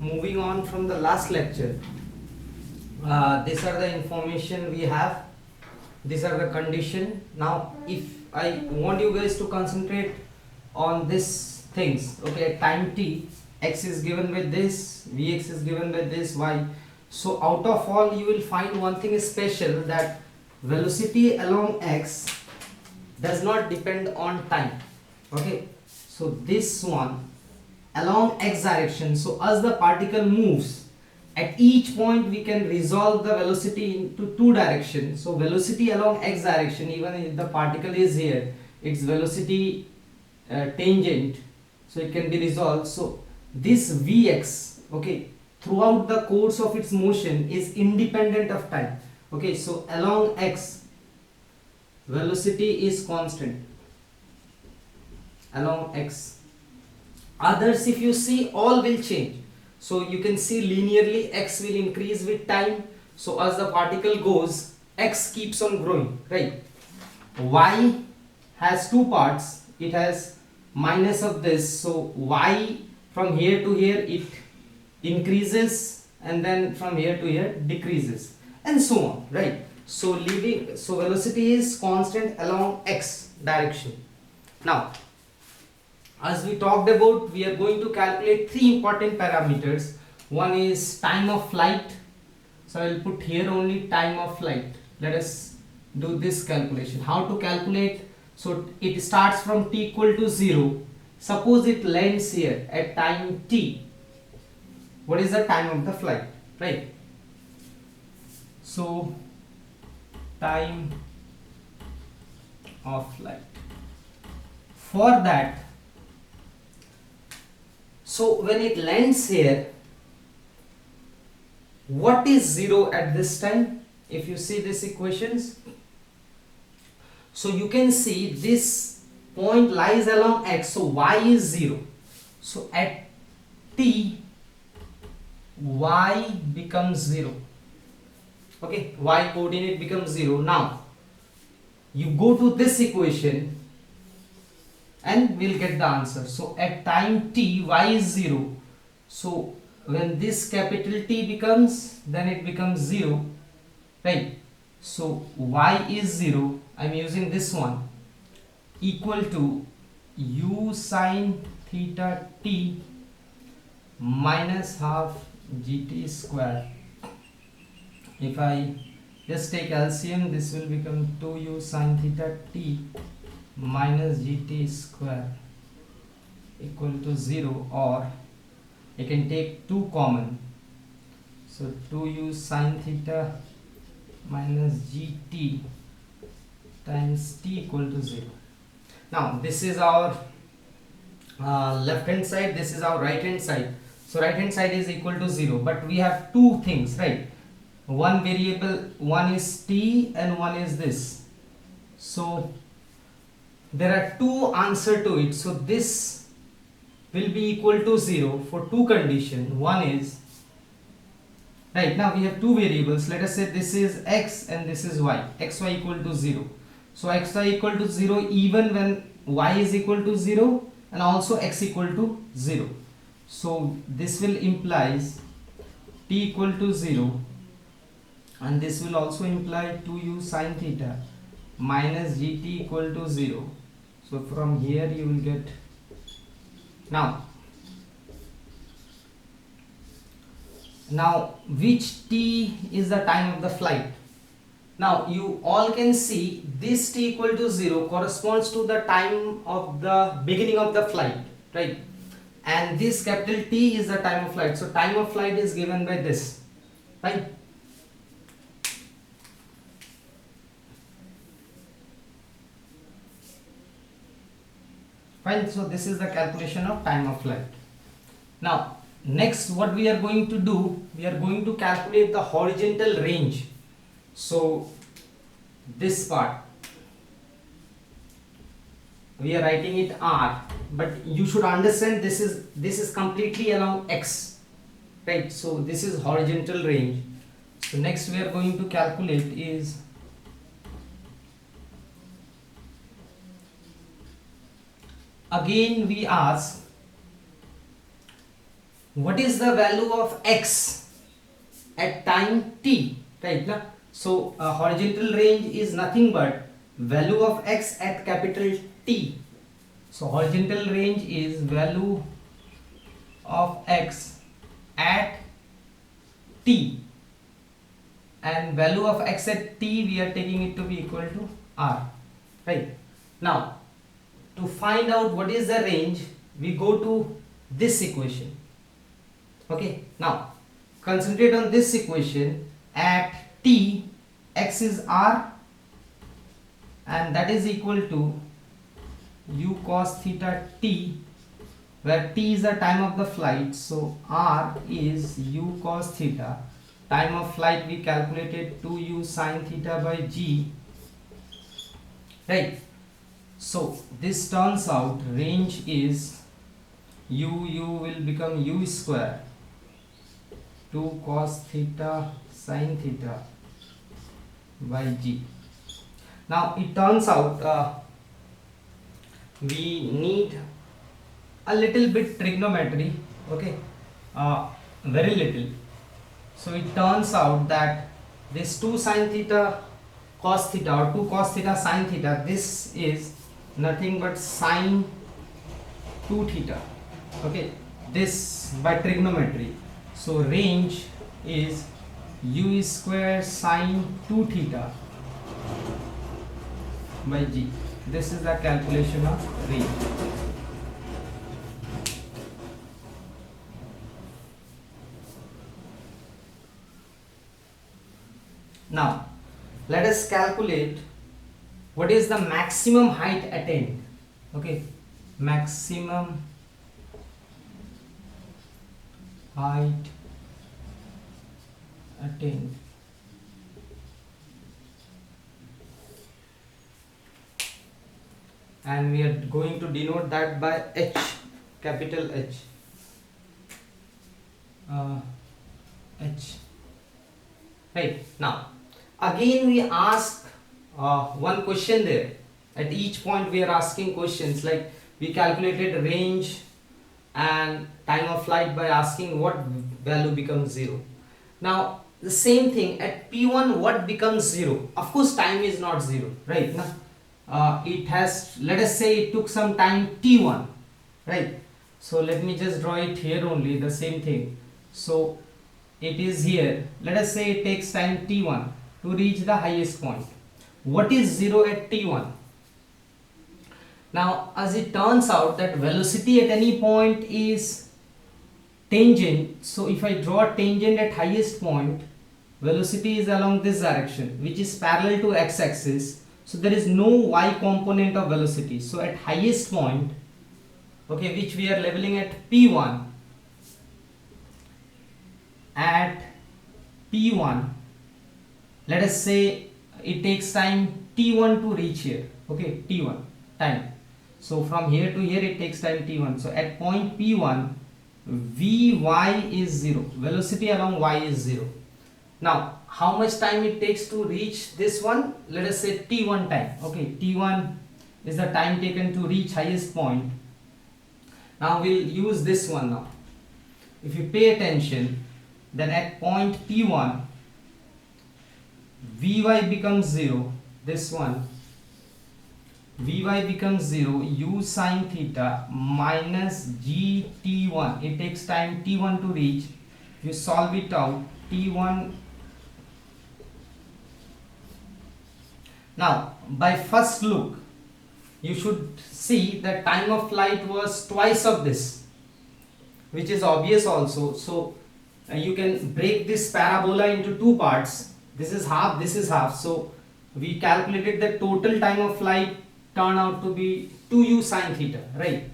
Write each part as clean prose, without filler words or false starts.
moving on from the last lecture, these are the information we have, these are the condition. Now if I want you guys to concentrate on these things, okay, at time t, x is given by this, vx is given by this, y. So out of all you will find one thing is special, that velocity along x does not depend on time. Okay, so this one along x direction, so as the particle moves at each point we can resolve the velocity into two directions. So velocity along x direction, even if the particle is here, its velocity tangent, so it can be resolved. So this vx, okay, throughout the course of its motion is independent of time. Okay, so along x velocity is constant along x. Others, if you see, all will change. So you can see linearly x will increase with time. So as the particle goes, x keeps on growing, right? Y has two parts. It has minus of this, so y from here to here it increases, and then from here to here decreases, and so on, right? So velocity is constant along x direction. Now as we talked about, we are going to calculate three important parameters. One is time of flight, so I will put here only time of flight. Let us do this calculation. How to calculate? So it starts from t equal to 0. Suppose it lands here at time t. What is the time of the flight, right? So time of flight. For that, so when it lands here, what is 0 at this time? If you see these equations, so you can see this point lies along x, so y is 0. So at t, y becomes 0. Okay, y coordinate becomes 0. Now you go to this equation and we'll get the answer. So at time t, y is 0. So when this capital T becomes, then it becomes 0, right? So y is 0, I'm using this one, equal to u sine theta t minus half gt square. If I just take LCM, this will become 2u sine theta t minus gt square equal to 0, or I can take 2 common, so 2u sine theta minus gt times t equal to 0. Now this is our left hand side, this is our right hand side. So right hand side is equal to 0, but we have two things, right? One variable, one is t and one is this. So there are two answers to it. So this will be equal to 0 for two conditions. One is, right, now we have two variables. Let us say this is x and this is y. xy equal to 0. So xy equal to 0 even when y is equal to 0, and also x equal to 0. So this will implies t equal to 0, and this will also imply 2u sine theta minus gt equal to 0. So from here you will get, now which t is the time of the flight? Now you all can see this t equal to 0 corresponds to the time of the beginning of the flight, right? And this capital T is the time of flight. So time of flight is given by this, right? Fine, so this is the calculation of time of flight. Now next what we are going to do, we are going to calculate the horizontal range. So this part we are writing it r, but you should understand this is completely along x, right? So this is horizontal range. So next we are going to calculate is again we ask what is the value of x at time t, right? Now, so horizontal range is nothing but value of x at capital T. So horizontal range is value of x at t, and value of x at t we are taking it to be equal to r, right? Now to find out what is the range, we go to this equation. Okay, now concentrate on this equation. At t, x is r, and that is equal to u cos theta t, where t is the time of the flight, so r is u cos theta. Time of flight we calculated 2u sin theta by g, right? So this turns out range is u will become u square 2 cos theta sin theta by g. Now it turns out we need a little bit trigonometry, okay, very little. So it turns out that this 2 sin theta cos theta or 2 cos theta sin theta, this is nothing but sin 2 theta, okay, this by trigonometry. So range is u square sin 2 theta by g. This is the calculation of range. Now let us calculate what is the maximum height attained. Okay, maximum height attained. And we are going to denote that by h, capital H. H. Right. Now again we ask one question there. At each point we are asking questions, like we calculated range and time of flight by asking what value becomes 0. Now the same thing at P1, what becomes 0? Of course time is not 0, right? Now it has, let us say it took some time T1, right? So let me just draw it here only, the same thing. So it is here, let us say it takes time T1 to reach the highest point. What is 0 at T1? Now as it turns out that velocity at any point is tangent, so if I draw a tangent at highest point, velocity is along this direction which is parallel to x-axis, so there is no y component of velocity. So at highest point, okay, which we are labeling at P1, at P1, let us say it takes time T1 to reach here, okay, T1 time. So from here to here it takes time T1. So at point P1, Vy is 0, velocity along y is 0. Now how much time it takes to reach this one? Let us say T1 time, okay, T1 is the time taken to reach highest point. Now we'll use this one now. If you pay attention, then at point P1, Vy becomes 0, this one, Vy becomes 0, u sin theta minus gt1, it takes time T1 to reach, you solve it out, T1. Now by first look, you should see that time of flight was twice of this, which is obvious also. So you can break this parabola into two parts. This is half, this is half. So we calculated the total time of flight turned out to be 2u sin theta, right?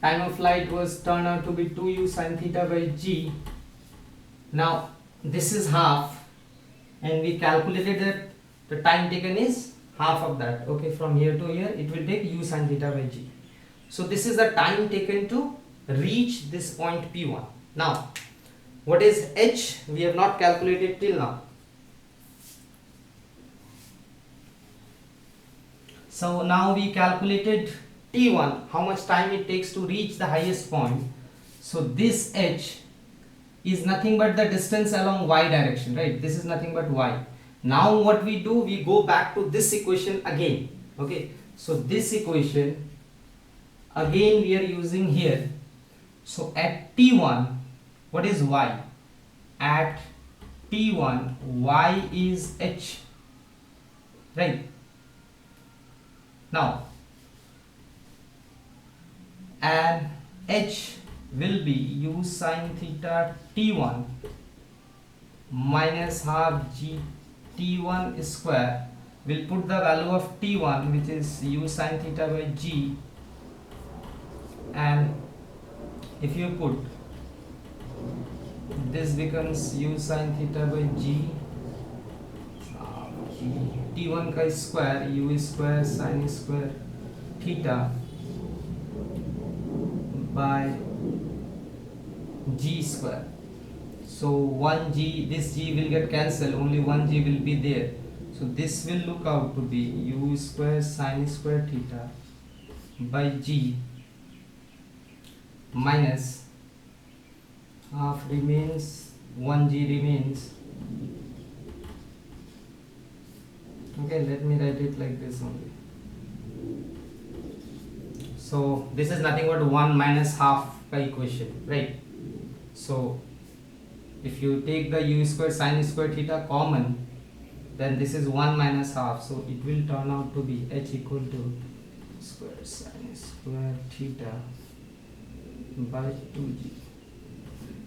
Time of flight was turned out to be 2u sin theta by g. Now this is half, and we calculated that the time taken is half of that. Okay, from here to here it will take u sin theta by g. So this is the time taken to reach this point P1. Now what is h? We have not calculated till now. So now we calculated t1, how much time it takes to reach the highest point. So this h is nothing but the distance along y direction, right? This is nothing but y. Now what we do, we go back to this equation again. Okay, so this equation again we are using here. So at t1, what is y? At t1, y is h, right? Now and h will be u sine theta t1 minus half g t1 square. We'll put the value of t1, which is u sine theta by g, and if you put this becomes u sine theta by g t1 का square u square sine square theta by g square. So 1g, this g will get cancelled, only 1g will be there. So this will look out to be u square sine square theta by g minus half remains, 1g remains. Okay, let me write it like this only. So this is nothing but 1 minus half equation, right? So if you take the u square sine square theta common, then this is 1 minus half, so it will turn out to be h equal to square sine square theta by 2g.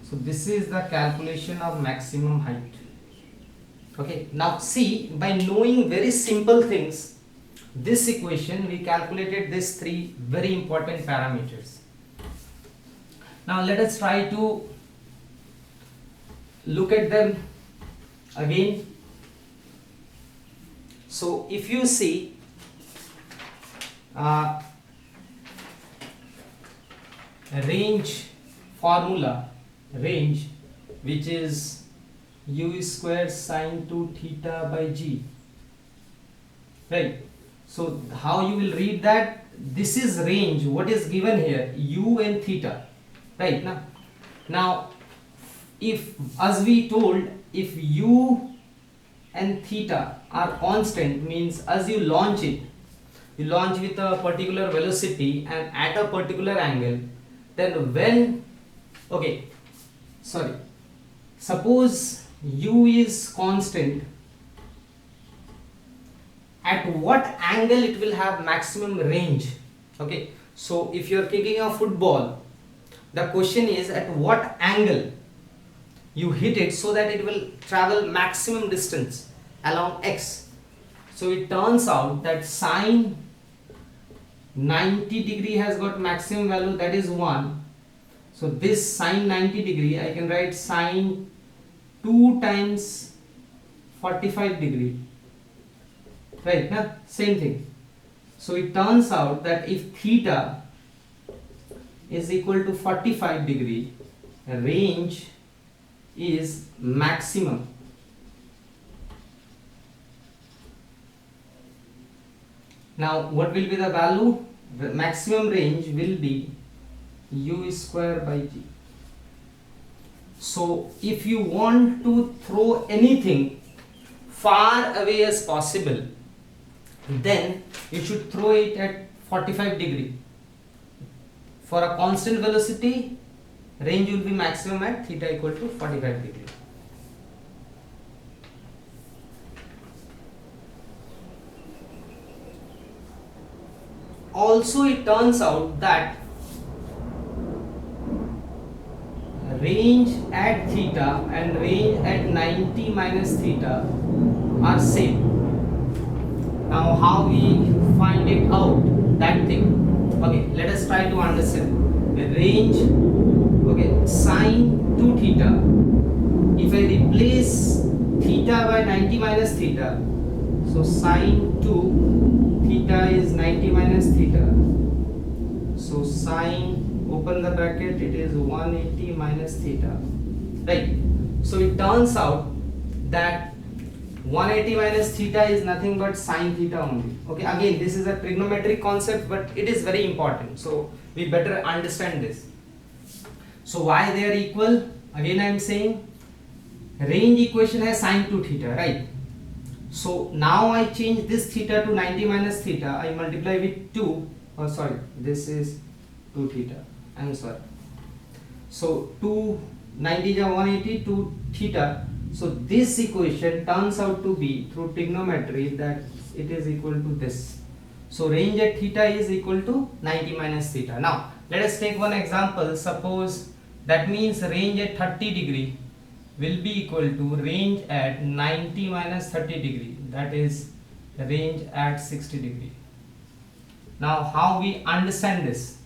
So this is the calculation of maximum height. Okay, now see, by knowing very simple things, this equation we calculated these three very important parameters. Now let us try to look at them again. So if you see range formula, range, which is u square sine 2 theta by g, right? So how you will read that? This is range, what is given here, u and theta, right? Now if, as we told, if u and theta are constant, means as you launch it, you launch with a particular velocity and at a particular angle, then when, okay, sorry, suppose u is constant, at what angle it will have maximum range? Okay, so if you are kicking a football, the question is at what angle you hit it so that it will travel maximum distance along x. So it turns out that sine 90 degree has got maximum value, that is 1. So this sine 90 degree I can write sine 2 times 45 degree, right? Same thing. So it turns out that if theta is equal to 45 degree, range is maximum. Now what will be the value? The maximum range will be u square by g. So if you want to throw anything far away as possible, then you should throw it at 45 degree. For a constant velocity, range will be maximum at theta equal to 45 degree. Also it turns out that range at theta and range at 90 minus theta are same. Now how we find it out, that thing? Okay, let us try to understand. The range, okay, sine 2 theta, if I replace theta by 90 minus theta, so sine 2 theta is 90 minus theta, so sine, open the bracket, it is 180 minus theta, right? So it turns out that 180 minus theta is nothing but sine theta only. Okay, again this is a trigonometric concept, but it is very important, so we better understand this. So why they are equal? Again I am saying range equation has sine 2 theta, right? So now I change this theta to 90 minus theta, I multiply with 2, oh sorry, this is 2 theta, I am sorry. So 290 is 180, 2 theta. So this equation turns out to be, through trigonometry, that it is equal to this. So range at theta is equal to 90 minus theta. Now let us take one example. Suppose that means range at 30 degree will be equal to range at 90 minus 30 degree, that is range at 60 degree. Now how we understand this?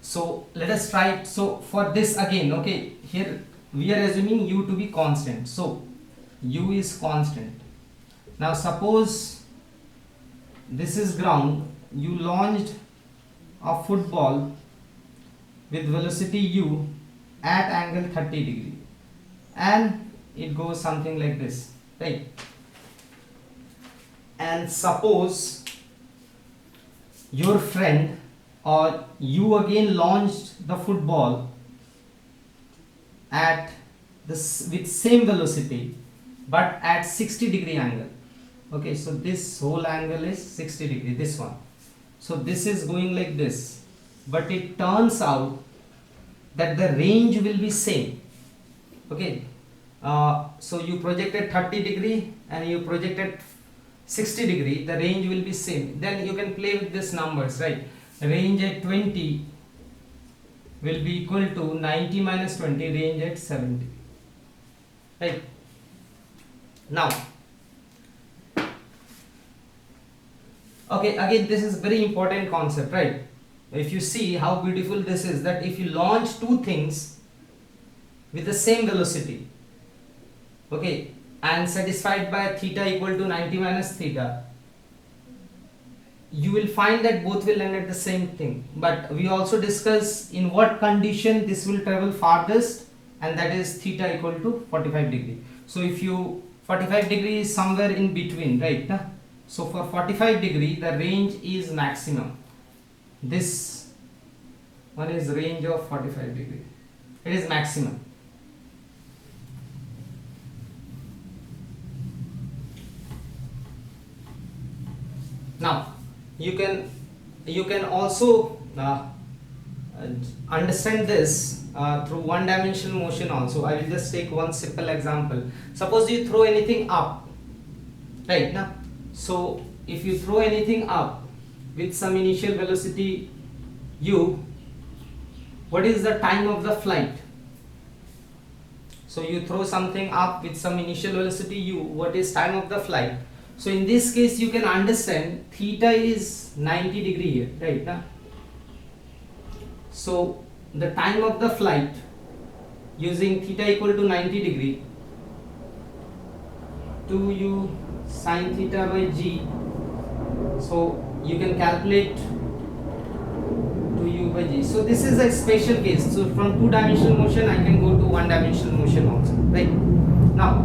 So let us try it. So for this again, okay, here we are assuming u to be constant, so u is constant. Now suppose this is ground, you launched a football with velocity u at angle 30 degree and it goes something like this, right? And suppose your friend or you again launched the football at this with same velocity but at 60 degree angle. Okay, so this whole angle is 60 degree, this one. So this is going like this, but it turns out that the range will be same. Okay, so you projected 30 degree and you projected 60 degree, the range will be same. Then you can play with these numbers, right? Range at 20 will be equal to 90 minus 20, range at 70, right? Now okay, again this is very important concept, right? If you see how beautiful this is, that if you launch two things with the same velocity, okay, and satisfied by theta equal to 90 minus theta, you will find that both will end at the same thing. But we also discuss in what condition this will travel farthest, and that is theta equal to 45 degree. So if you 45 degree is somewhere in between, right? So for 45 degree the range is maximum. This one is range of 45 degree, it is maximum. Now you can also understand this through one dimensional motion also. I will just take one simple example. Suppose you throw anything up, right? Now so if you throw anything up with some initial velocity u, what is the time of the flight? So you throw something up with some initial velocity u, what is time of the flight? So in this case you can understand theta is 90 degree here, right? Now so the time of the flight using theta equal to 90 degree, 2u sine theta by g, so you can calculate 2u by g. So this is a special case. So from two dimensional motion I can go to one dimensional motion also, right? Now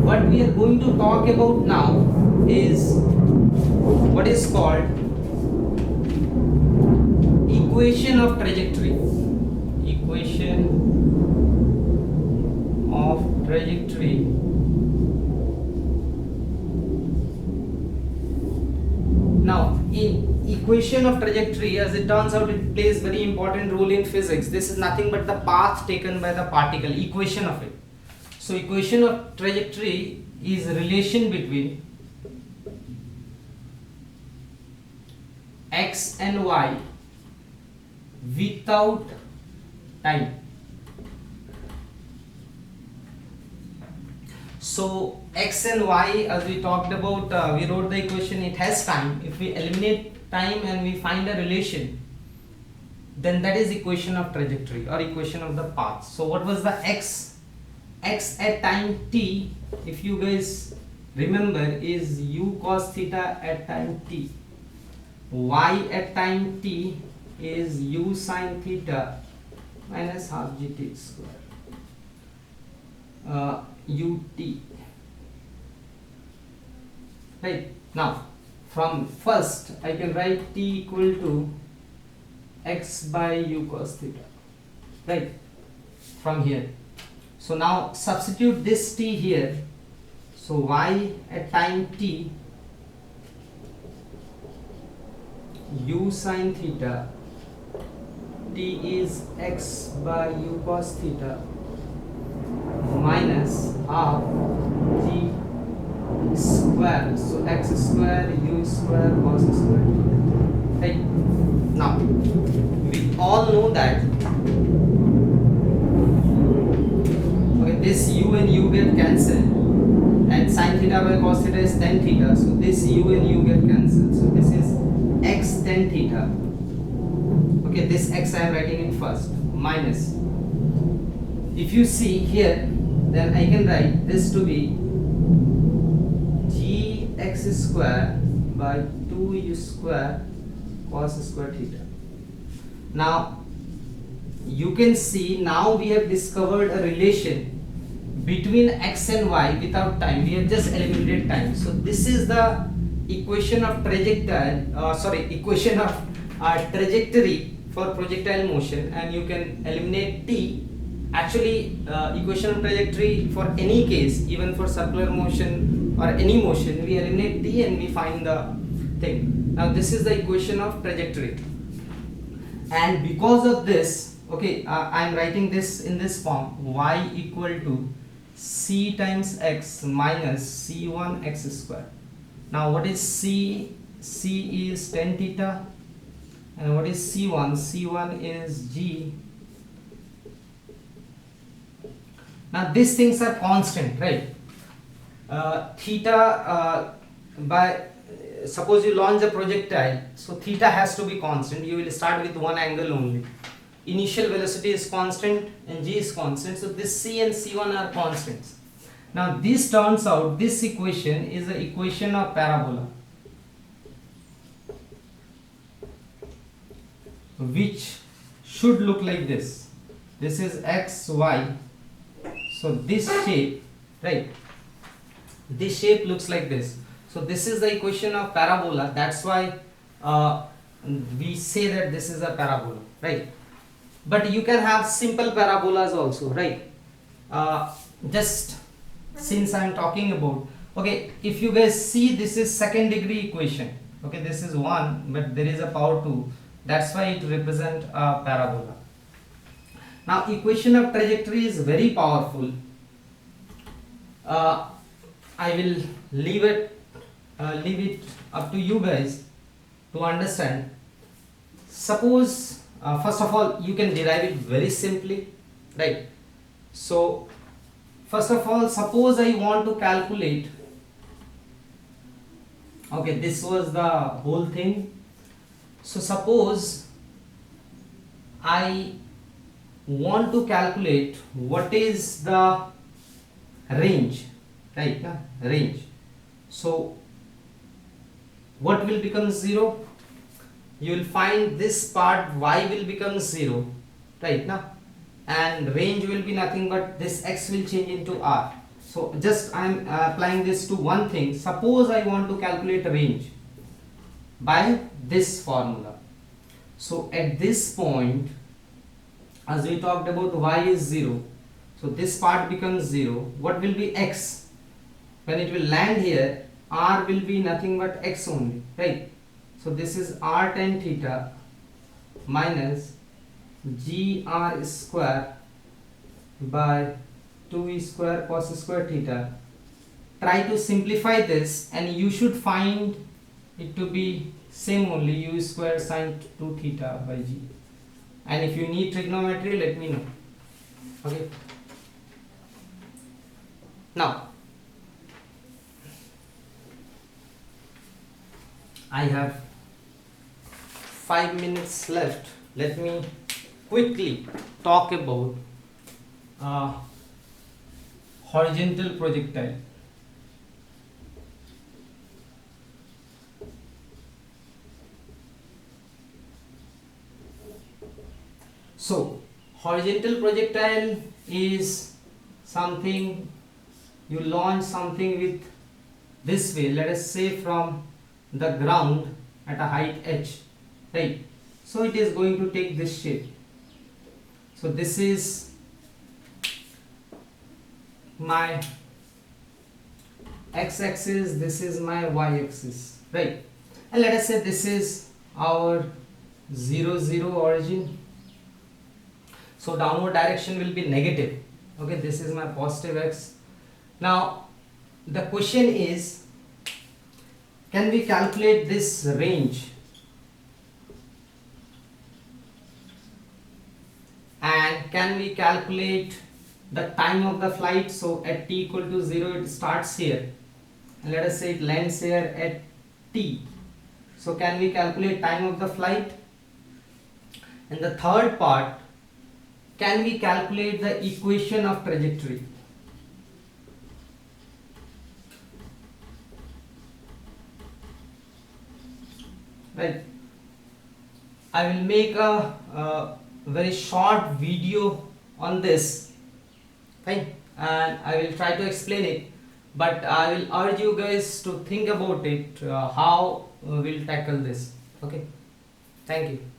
what we are going to talk about now is what is called equation of trajectory. Equation of trajectory. Now in equation of trajectory, as it turns out, it plays very important role in physics. This is nothing but the path taken by the particle, equation of it. So equation of trajectory is relation between x and y without time. So x and y, as we talked about, we wrote the equation, it has time. If we eliminate time and we find a relation, then that is equation of trajectory or equation of the path. So what was the x? X at time t, if you guys remember, is u cos theta at time t. Y at time t is u sin theta minus half gt square. ut. Right, now from first I can write t equal to x by u cos theta, right, from here. So now substitute this t here, so y at time t u sin theta, t is x by u cos theta minus half g square, so x square u square cos square theta. Right, now we all know that, okay, this u and u get cancelled, and sin theta by cos theta is tan theta, so this u and u get cancelled, so this is x tan theta. Okay, this x I am writing in first, minus, if you see here, then I can write this to be g x square by 2u square cos square theta. Now you can see, now we have discovered a relation between x and y without time. We have just eliminated time. So this is the equation of equation of trajectory for projectile motion, and you can eliminate t. Actually, equation of trajectory for any case, even for circular motion or any motion, we eliminate t and we find the thing. Now this is the equation of trajectory, and because of this, okay, I am writing this in this form: y equal to c times x minus c1 x square. Now what is c? C is tan theta, and what is c1? C1 is g. Now these things are constant, right? Theta by suppose you launch a projectile, so theta has to be constant. You will start with one angle only. Initial velocity is constant and g is constant, so this c and c1 are constants. Now this turns out, this equation is the equation of parabola, which should look like this. This is x, y, so this shape, right, this shape looks like this. So this is the equation of parabola, that's why we say that this is a parabola, right? But you can have simple parabolas also, right? Just since I am talking about, okay, if you guys see, this is second degree equation, okay, this is 1 but there is a power 2, that's why it represents a parabola. Now equation of trajectory is very powerful. I will leave it up to you guys to understand. Suppose first of all you can derive it very simply, right? So first of all, suppose I want to calculate, okay, this was the whole thing. So suppose I want to calculate what is the range, right? Range. So what will become 0? You will find this part y will become 0, right now, and range will be nothing but this x will change into r. So just I am applying this to one thing. Suppose I want to calculate range by this formula. So at this point, as we talked about, y is 0, so this part becomes 0. What will be x? When it will land here, r will be nothing but x only, right? So this is r tan theta minus gr square by 2e square cos square theta. Try to simplify this and you should find it to be same only, u square sin 2 theta by g. And if you need trigonometry, let me know. Okay. Now I have 5 minutes left. Let me quickly talk about horizontal projectile. So horizontal projectile is something you launch something with this way, let us say from the ground at a height h, right? So it is going to take this shape. So this is my x-axis, this is my y-axis, right? And let us say this is our 0 0 origin. So downward direction will be negative. Okay, this is my positive x. Now the question is, can we calculate this range? And can we calculate the time of the flight? So at t equal to 0 it starts here, and let us say it lands here at t. So can we calculate time of the flight? And the third part, can we calculate the equation of trajectory? Right. I will make a very short video on this, fine, and I will try to explain it, but I will urge you guys to think about it, how we'll tackle this. Okay, thank you.